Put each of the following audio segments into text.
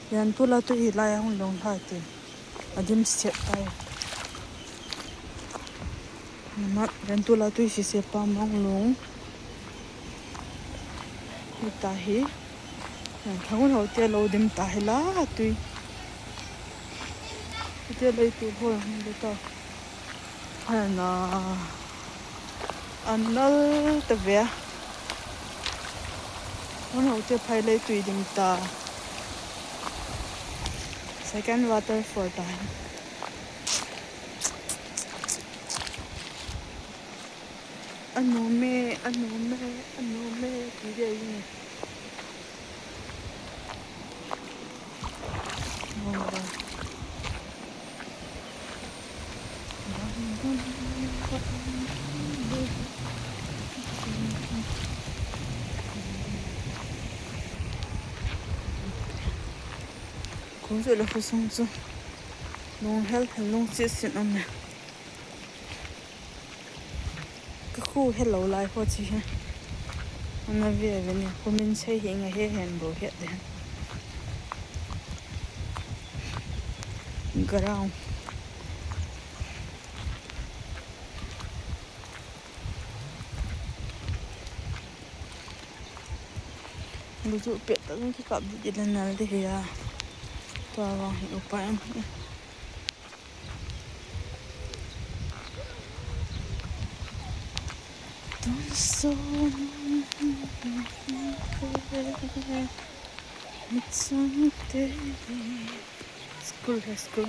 yan tula tu hi lai hong long ha ti adim set tai mat yan tula tu si se pa mong long hi ta hi thang ho te lo dim ta hi la tu te lai tu ho de ta na annal ta ve hong ho te phai lai tu dim ta second water for time ano me ki de ni cũng rồi là phải xong rồi long hell long chết xin ông nè cái khu hello lại hoa chi ha ông nói về về nè cô mình xây hiện ngày hết hẹn bố hết đấy ground ví dụ biệt tao cái cặp gì lần nào thì tao vào hiệu quả em so it's something school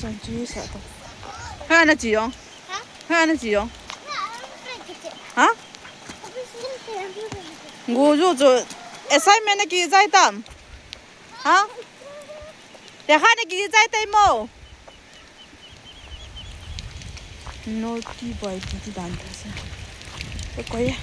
chẳng chú sợ đâu hai là gì không hai là gì không hả ngủ rồi assignment là gì vậy tạm hả để hai là gì vậy tạm mồ nó đi bay đi đàn thế sao cái quái